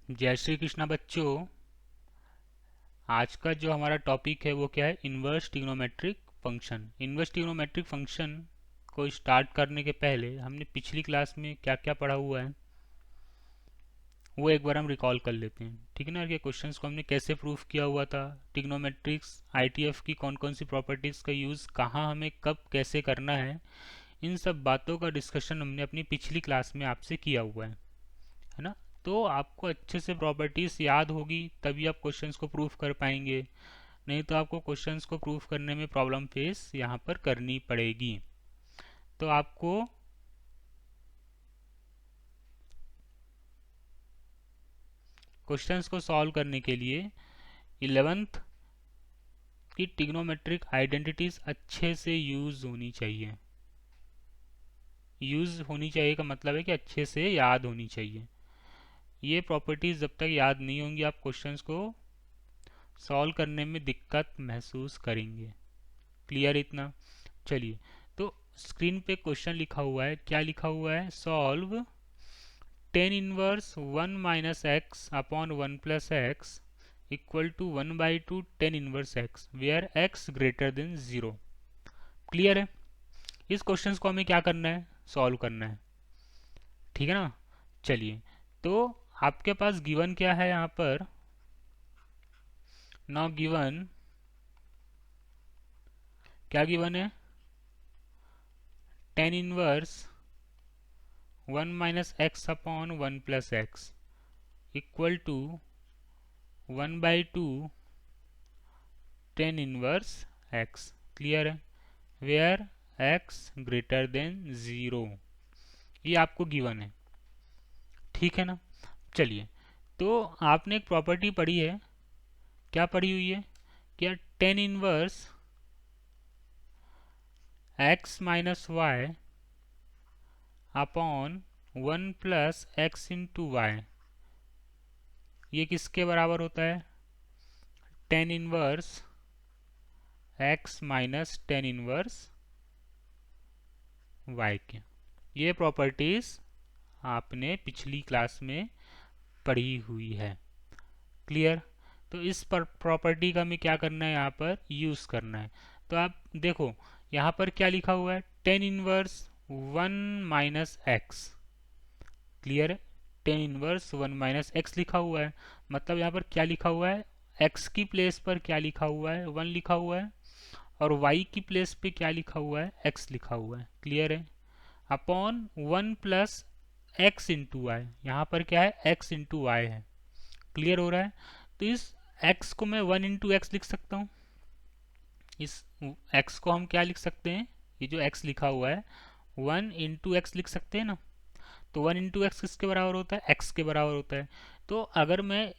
जय श्री कृष्णा बच्चों। आज का जो हमारा टॉपिक है वो क्या है? Inverse trigonometric function. Inverse trigonometric function को स्टार्ट करने के पहले हमने पिछली क्लास में क्या क्या पढ़ा हुआ है वो एक बार हम रिकॉल कर लेते हैं। ठीक है ना? ये क्वेश्चंस को हमने कैसे प्रूफ किया हुआ था, ट्रिग्नोमेट्रिक्स आईटीएफ की कौन कौन सी प्रॉपर्टीज़ का यूज़ कहाँ हमें कब कैसे करना है, इन सब बातों का डिस्कशन हमने अपनी पिछली क्लास में आपसे किया हुआ है ना? तो आपको अच्छे से प्रॉपर्टीज याद होगी तभी आप क्वेश्चंस को प्रूफ कर पाएंगे, नहीं तो आपको क्वेश्चंस को प्रूफ करने में प्रॉब्लम फेस यहाँ पर करनी पड़ेगी। तो आपको क्वेश्चंस को सॉल्व करने के लिए 11th की ट्रिग्नोमेट्रिक आइडेंटिटीज अच्छे से यूज होनी चाहिए। यूज होनी चाहिए का मतलब है कि अच्छे से याद होनी चाहिए। ये प्रॉपर्टीज जब तक याद नहीं होंगी आप क्वेश्चंस को सॉल्व करने में दिक्कत महसूस करेंगे। क्लियर इतना? चलिए, तो स्क्रीन पे क्वेश्चन लिखा हुआ है। क्या लिखा हुआ है? Solve tan inverse 1 - x upon 1 + x equal to 1/2 tan inverse x where x greater than 0। Clear है? इस क्वेश्चन को हमें क्या करना है? सॉल्व करना है। ठीक है ना? चलिए, तो आपके पास गिवन क्या है यहाँ पर? नाउ गिवन क्या गिवन है? Tan inverse 1 - x upon 1 + x equal to 1/2 tan inverse x। Clear है? वेयर x ग्रेटर देन 0, ये आपको गिवन है। ठीक है ना? चलिए, तो आपने एक प्रॉपर्टी पढ़ी है। क्या पढ़ी हुई है? क्या ten inverse x - y upon 1 + x × y ये किसके बराबर होता है? Tan inverse x - tan inverse y के। ये प्रॉपर्टीज आपने पिछली क्लास में पढ़ी हुई है। क्लियर? तो इस पर प्रॉपर्टी का हमें क्या करना है? यहाँ पर यूज़ करना है। तो आप देखो यहाँ पर क्या लिखा हुआ है? Tan inverse 1 - x। क्लियर है? टेन इनवर्स 1 - x लिखा हुआ है। मतलब यहाँ पर क्या लिखा हुआ है? x की प्लेस पर क्या लिखा हुआ है? 1 लिखा हुआ है, और y की प्लेस पे क्या लिखा हुआ है? x लिखा हुआ है। क्लियर है? अपॉन 1 + x × y, यहाँ पर क्या है? x × y है। क्लियर हो रहा है? तो इस x को मैं 1 × x लिख सकता हूँ। इस x को हम क्या लिख सकते हैं? ये जो x लिखा हुआ है 1 × x लिख सकते हैं ना। तो 1 × x किसके बराबर होता है? x के बराबर होता है। तो अगर मैं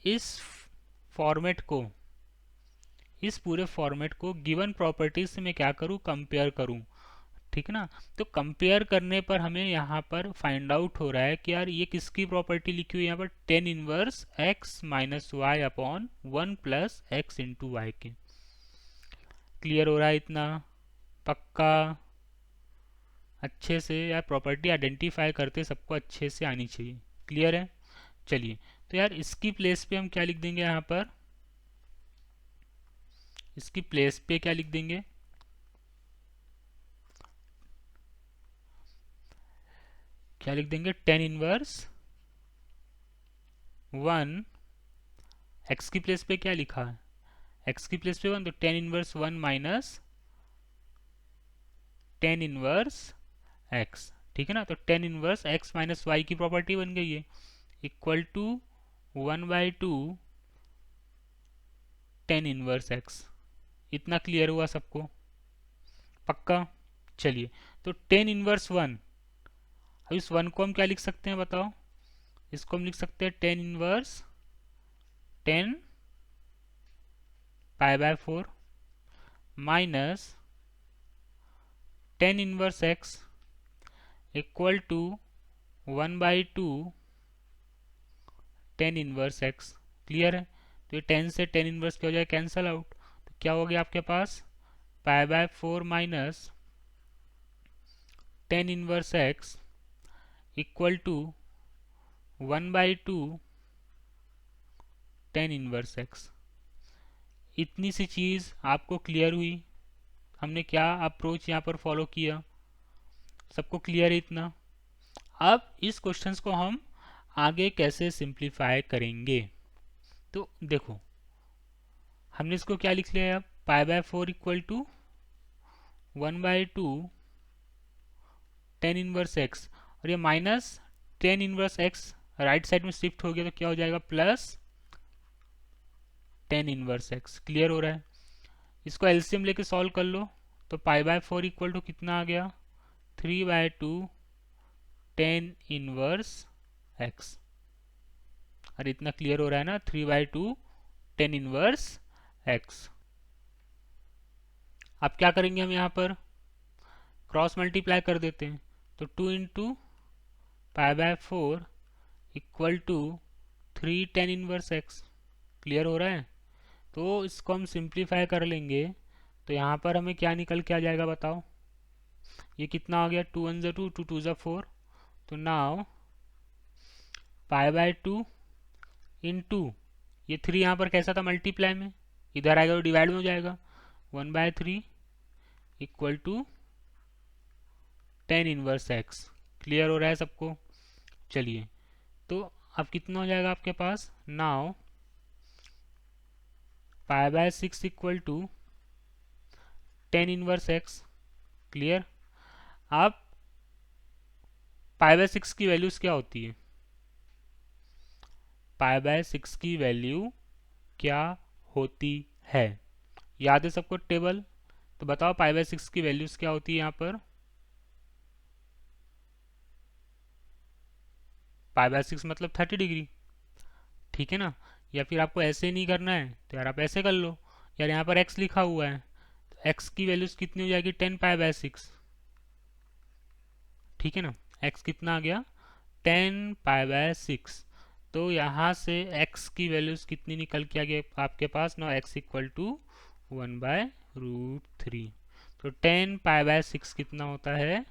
फॉर्मेट को इस पूरे फॉर्मेट को गिवन प्रॉपर्टीज से मैं क्या करूँ? कंपेयर करूँ। ठीक है ना? तो कंपेयर करने पर हमें यहाँ पर फाइंड आउट हो रहा है कि यार ये किसकी प्रॉपर्टी लिखी हुई है यहाँ पर? Ten inverse x - y upon 1 + x × y के। क्लियर हो रहा है इतना? पक्का? अच्छे से यार प्रॉपर्टी आइडेंटिफाई करते सबको अच्छे से आनी चाहिए। क्लियर है? चलिए, तो यार इसकी प्लेस पे हम क्या लिख देंगे? यहाँ पर इसकी प्लेस पे क्या लिख देंगे? क्या लिख देंगे? टेन इनवर्स 1, एक्स की प्लेस पे क्या लिखा है? एक्स की प्लेस पे 1, तो tan inverse 1 minus tan inverse x. ठीक है ना? तो tan inverse x minus y की प्रॉपर्टी बन गई है, equal to 1/2 tan inverse x. इतना क्लियर हुआ सबको? पक्का? चलिए, तो टेन इनवर्स 1, अब इस 1 को हम क्या लिख सकते हैं बताओ? इसको हम लिख सकते हैं tan inverse 10π/4 minus tan inverse x equal to 1/2 tan inverse x. Clear है? तो ये 10 से टेन इनवर्स क्या हो जाए? Cancel out. तो क्या हो गया आपके पास? π/4 minus tan inverse x equal to 1/2 tan inverse x. इतनी सी चीज़ आपको क्लियर हुई, हमने क्या अप्रोच यहाँ पर फॉलो किया, सबको क्लियर है इतना। अब इस क्वेश्चंस को हम आगे कैसे सिंप्लीफाई करेंगे, तो देखो हमने इसको क्या लिख लिया है अब, pi by 4 equal to 1/2 tan inverse x, और ये minus tan inverse x right side में शिफ्ट हो गया तो क्या हो जाएगा, plus tan inverse x. Clear हो रहा है। इसको एलसीएम लेके सॉल्व कर लो, तो पाई बाय 4 इक्वल टू कितना आ गया, 3/2 टेन इनवर्स एक्स। अरे इतना क्लियर हो रहा है ना, 3/2 टेन इनवर्स एक्स। अब क्या करेंगे हम यहाँ पर, क्रॉस मल्टीप्लाई कर देते हैं, तो 2 into pi by 4 equal to 3 tan inverse x. Clear हो रहा है। तो इसको हम सिंप्लीफाई कर लेंगे, तो यहाँ पर हमें क्या निकल के आ जाएगा बताओ, ये कितना हो गया, 2 1 ज़ा 2 2 2 ज़ा 4, तो नाउ पाई बाय 2 इंटू ये 3 यहाँ पर कैसा था मल्टीप्लाई में, इधर आएगा तो डिवाइड में हो जाएगा, 1/3 equal to tan inverse x. Clear हो रहा है सबको। चलिए तो अब कितना हो जाएगा आपके पास, now pi by 6 equal to tan inverse x. Clear. अब पाई बाय 6 की वैल्यूज क्या होती है, पाई बाय 6 की वैल्यू क्या होती है, याद है सबको टेबल, तो बताओ पाई बाय 6 की वैल्यूज क्या होती है यहाँ पर, पाई बाय 6 मतलब 30 डिग्री, ठीक है ना। या फिर आपको ऐसे नहीं करना है तो यार आप ऐसे कर लो, यार यहाँ पर x लिखा हुआ है, तो x की वैल्यूज कितनी हो जाएगी, 10 पाई बाय 6, ठीक है ना। x कितना आ गया, 10 पाई बाय 6, तो यहाँ से x की वैल्यूज कितनी निकल के आ गई आपके पास ना, x इक्वल टू 1/√3। तो 10 पाई बाय 6 कितना होता है,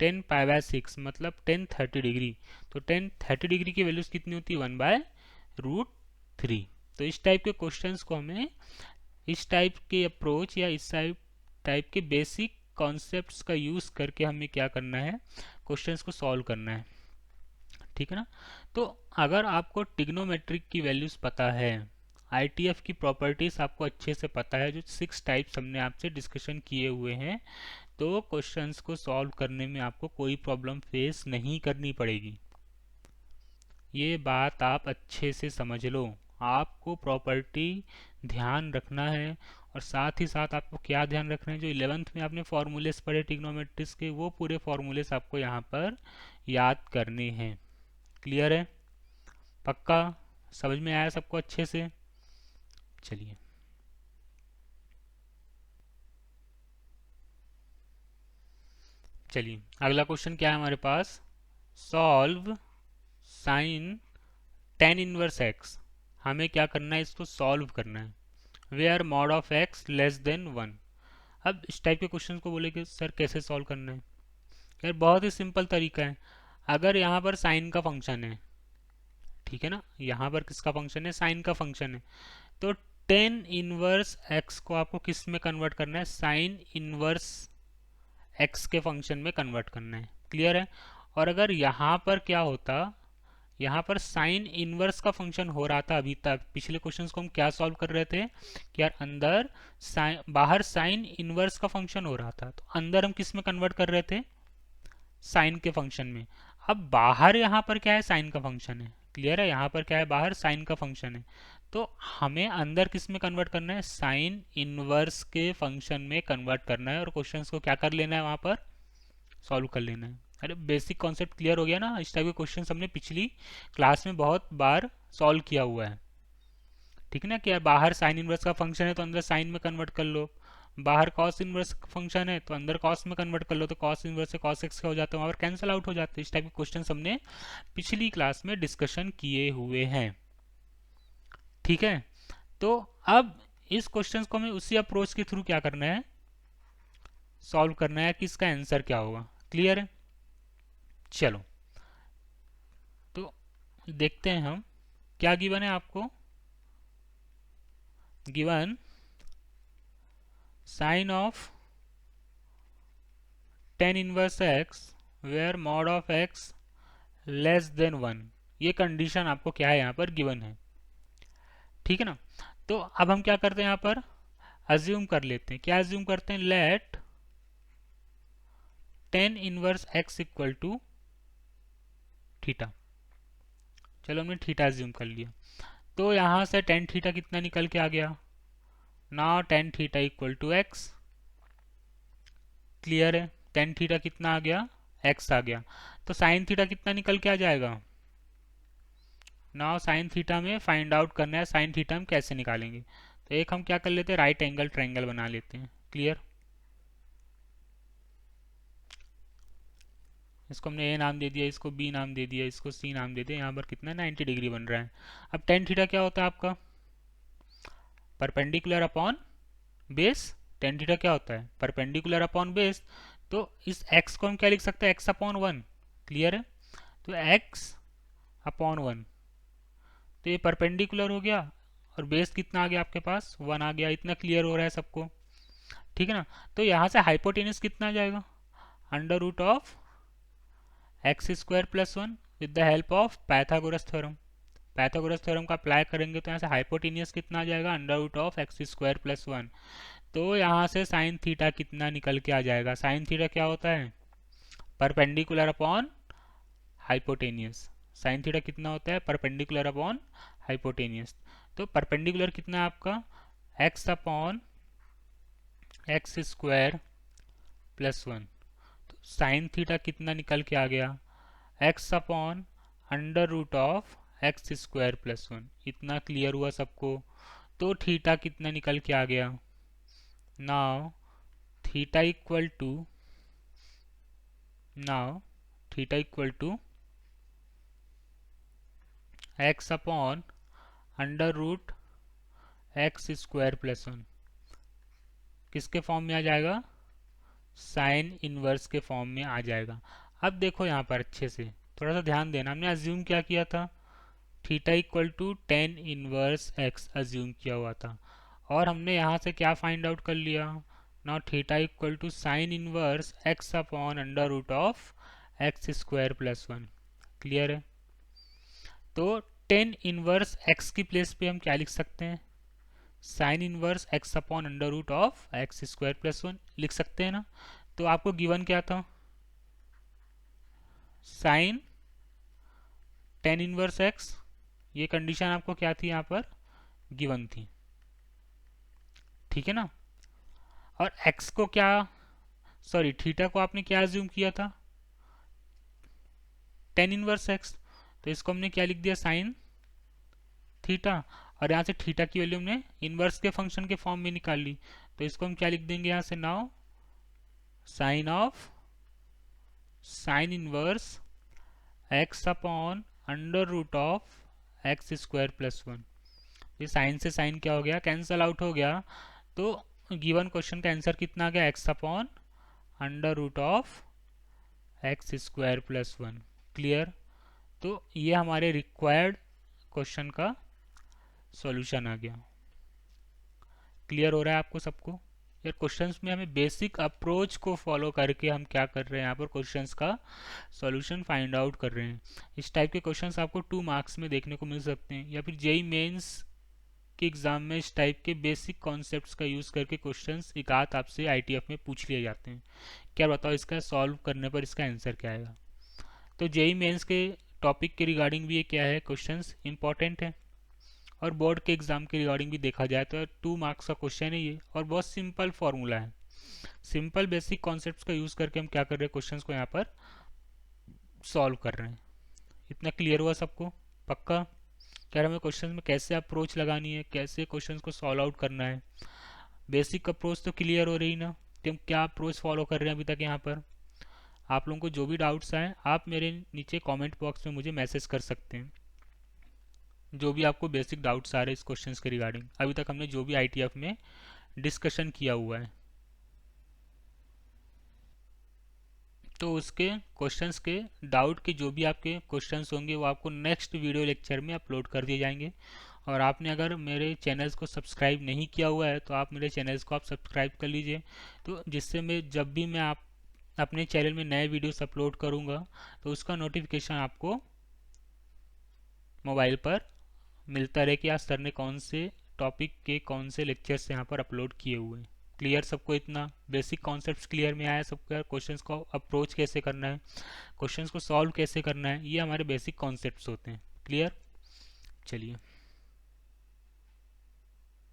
10 पाई बाय 6 मतलब 10 30 डिग्री, तो 10 30 डिग्री की वैल्यूज कितनी होती है, 1/√3। तो इस टाइप के क्वेश्चंस को हमें इस टाइप के अप्रोच या इस टाइप के बेसिक कॉन्सेप्ट्स का यूज़ करके हमें क्या करना है, क्वेश्चंस को सॉल्व करना है, ठीक है ना। तो अगर आपको टिग्नोमेट्रिक की वैल्यूज पता है, आईटीएफ की प्रॉपर्टीज आपको अच्छे से पता है, जो 6 टाइप्स हमने आपसे डिस्कशन किए हुए हैं, तो क्वेश्चंस को सॉल्व करने में आपको कोई प्रॉब्लम फेस नहीं करनी पड़ेगी। ये बात आप अच्छे से समझ लो। आपको प्रॉपर्टी ध्यान रखना है, और साथ ही साथ आपको क्या ध्यान रखना है, जो 11th में आपने फॉर्मूलेस पढ़े ट्रिग्नोमेट्रिक्स के, वो पूरे फॉर्मूलेस आपको यहाँ पर याद करने हैं। क्लियर है, पक्का समझ में आया सबको अच्छे से। चलिए चलिए अगला क्वेश्चन क्या है हमारे पास, solve sine tan inverse x. हमें क्या करना है, इसको सॉल्व करना है, where mod of x less than 1। अब इस टाइप के क्वेश्चन को बोले कि सर कैसे सॉल्व करना है, यार बहुत ही सिंपल तरीका है। अगर यहाँ पर साइन का फंक्शन है, ठीक है ना, यहाँ पर किसका फंक्शन है, साइन का फंक्शन है, तो टेन इनवर्स एक्स को आपको किस में कन्वर्ट करना है, साइन इनवर्स एक्स के फंक्शन में कन्वर्ट करना है। क्लियर है। और अगर यहाँ पर क्या होता, यहाँ पर साइन इनवर्स का फंक्शन हो रहा था, अभी तक पिछले क्वेश्चंस को हम क्या सॉल्व कर रहे थे कि यार अंदर बाहर साइन इनवर्स का फंक्शन हो रहा था, तो अंदर हम किस में कन्वर्ट कर रहे थे, साइन के फंक्शन में। अब बाहर यहाँ पर क्या है, साइन का फंक्शन है। क्लियर है, यहाँ पर क्या है, बाहर साइन का फंक्शन है, तो हमें अंदर किस में कन्वर्ट करना है, साइन इनवर्स के फंक्शन में कन्वर्ट करना है, और क्वेश्चंस को क्या कर लेना है, वहां पर सॉल्व कर लेना है। अरे बेसिक कॉन्सेप्ट क्लियर हो गया ना। इस टाइप के क्वेश्चन हमने पिछली क्लास में बहुत बार सॉल्व किया हुआ है, ठीक है ना। कि यार बाहर साइन इनवर्स का फंक्शन है तो अंदर साइन में कन्वर्ट कर लो, बाहर कॉस इनवर्स फंक्शन है तो अंदर कॉस में कन्वर्ट कर लो, तो कॉस इनवर्स से कॉस एक्स का हो जाता है, वहां पर कैंसिल आउट हो जाते हैं। इस टाइप के क्वेश्चन हमने पिछली क्लास में डिस्कशन किए हुए हैं, ठीक है। तो अब इस क्वेश्चन को हमें उसी अप्रोच के थ्रू क्या करना है, सॉल्व करना है कि इसका आंसर क्या होगा। क्लियर है। चलो तो देखते हैं हम क्या गिवन है आपको? Given sine of tan inverse x where mod of x less than one. ये कंडीशन आपको क्या है यहाँ पर गिवन है, ठीक है ना। तो अब हम क्या करते हैं यहाँ पर, अज्यूम कर लेते हैं। क्या अज्यूम करते हैं? Let tan inverse x equal to theta. चलो हमने थीटा अज्यूम कर लिया, तो यहाँ से टेन थीटा कितना निकल के आ गया? Now tan theta equal to x. Clear है? टेन थीटा कितना आ गया? एक्स आ गया। तो साइन थीटा कितना निकल के आ जाएगा? नाउ साइन थीटा में फाइंड आउट करना है साइन थीटा हम कैसे निकालेंगे। तो एक हम क्या कर लेते हैं, राइट एंगल ट्रायंगल बना लेते हैं। क्लियर? इसको हमने ए नाम दे दिया, इसको बी नाम दे दिया, इसको सी नाम दे दिया। यहाँ पर कितना 90 डिग्री बन रहा है। अब टेन थीटा क्या होता है आपका? Perpendicular upon base. Tan theta क्या होता है? Perpendicular upon base. तो इस x को हम क्या लिख सकते हैं? x upon one. क्लियर है? तो x अपॉन वन, तो ये परपेंडिकुलर हो गया और बेस कितना आ गया आपके पास? वन आ गया। इतना क्लियर हो रहा है सबको? ठीक है ना। तो यहाँ से हाइपोटेनस कितना आ जाएगा? Under root of x square plus one with the help of Pythagoras theorem. Pythagoras theorem का अप्लाई करेंगे तो यहाँ से हाइपोटेनियस कितना आ जाएगा? Under root of x square plus one. तो यहाँ से साइन थीटा कितना निकल के आ जाएगा? साइन थीटा क्या होता है? Perpendicular upon hypotenuse. Sine theta कितना होता है? Perpendicular upon hypotenuse. तो परपेंडिकुलर कितना है आपका? X upon x square plus one. तो साइन थीटा कितना निकल के आ गया? X upon under root of x square plus one. इतना क्लियर हुआ सबको? तो थीटा कितना निकल के आ गया? Now theta equal to now theta equal to x upon under root x square plus one. किसके फॉर्म में आ जाएगा? साइन इनवर्स के फॉर्म में आ जाएगा। अब देखो यहाँ पर अच्छे से थोड़ा सा ध्यान देना। हमने अज्यूम क्या किया था? Theta equal to tan inverse x assume किया हुआ था, और हमने यहाँ से क्या फाइंड आउट कर लिया? Now theta equal to sine inverse x upon under root of x square plus one. Clear है? तो टेन इनवर्स एक्स की प्लेस पे हम क्या लिख सकते हैं? Sine inverse x upon under root of x square plus one लिख सकते हैं ना। तो आपको गिवन क्या था? Sine tan inverse x. ये कंडीशन आपको क्या थी यहाँ पर? गिवन थी। ठीक है ना। और x को क्या, सॉरी थीटा को आपने क्या अज्यूम किया था? Ten inverse x. तो इसको हमने क्या लिख दिया? Sine theta. और यहाँ से थीटा की वैल्यू हमने इनवर्स के फंक्शन के फॉर्म में निकाल ली। तो इसको हम क्या लिख देंगे यहाँ से? Now sine of sine inverse x upon under root of x square plus one. ये साइन से साइन क्या हो गया? कैंसल आउट हो गया। तो गिवन क्वेश्चन का आंसर कितना आ गया? X upon under root of x square plus one. Clear? तो ये हमारे रिक्वायर्ड क्वेश्चन का सॉल्यूशन आ गया। क्लियर हो रहा है आपको सबको? यार क्वेश्चंस में हमें बेसिक अप्रोच को फॉलो करके हम क्या कर रहे हैं यहाँ पर? क्वेश्चंस का सॉल्यूशन फाइंड आउट कर रहे हैं। इस टाइप के क्वेश्चंस आपको 2 मार्क्स में देखने को मिल सकते हैं, या फिर जेई मेंस के एग्जाम में इस टाइप के बेसिक कॉन्सेप्ट्स का यूज़ करके क्वेश्चंस एक आध आपसे आईटीएफ में पूछ लिए जाते हैं। क्या बताओ इसका सॉल्व करने पर इसका आंसर क्या आएगा? तो जेई मेंस के टॉपिक के रिगार्डिंग भी ये क्या है, क्वेश्चंस इंपॉर्टेंट है, और बोर्ड के एग्जाम के रिगार्डिंग भी देखा जाए तो 2 मार्क्स का क्वेश्चन है ये, और बहुत सिंपल फॉर्मूला है। सिंपल बेसिक कॉन्सेप्ट्स का यूज़ करके हम क्या कर रहे हैं? क्वेश्चंस को यहाँ पर सॉल्व कर रहे हैं। इतना क्लियर हुआ सबको? पक्का? क्या हमें क्वेश्चन में कैसे अप्रोच लगानी है, कैसे क्वेश्चंस को सॉल्व आउट करना है? बेसिक अप्रोच तो क्लियर हो रही ना कि हम क्या अप्रोच फॉलो कर रहे हैं अभी तक यहाँ पर? आप लोगों को जो भी डाउट्स आए आप मेरे नीचे कमेंट बॉक्स में मुझे मैसेज कर सकते हैं, जो भी आपको बेसिक डाउट्स आ रहे हैं इस क्वेश्चंस के रिगार्डिंग, अभी तक हमने जो भी आईटीएफ में डिस्कशन किया हुआ है। तो उसके क्वेश्चंस के डाउट के जो भी आपके क्वेश्चंस होंगे वो आपको नेक्स्ट वीडियो लेक्चर में अपलोड कर दिए जाएंगे। और आपने अगर मेरे चैनल्स को सब्सक्राइब नहीं किया हुआ है तो आप मेरे चैनल्स को आप सब्सक्राइब कर लीजिए, तो जिससे मैं जब भी मैं आप अपने चैनल में नए वीडियोस अपलोड करूँगा तो उसका नोटिफिकेशन आपको मोबाइल पर मिलता रहे कि आज सर ने कौन से टॉपिक के कौन से लेक्चर्स यहाँ पर अपलोड किए हुए हैं। क्लियर सबको? इतना बेसिक कॉन्सेप्ट्स क्लियर में आया सबको यार? क्वेश्चंस को अप्रोच कैसे करना है, क्वेश्चंस को सॉल्व कैसे करना है, ये हमारे बेसिक कॉन्सेप्ट्स होते हैं। क्लियर? चलिए।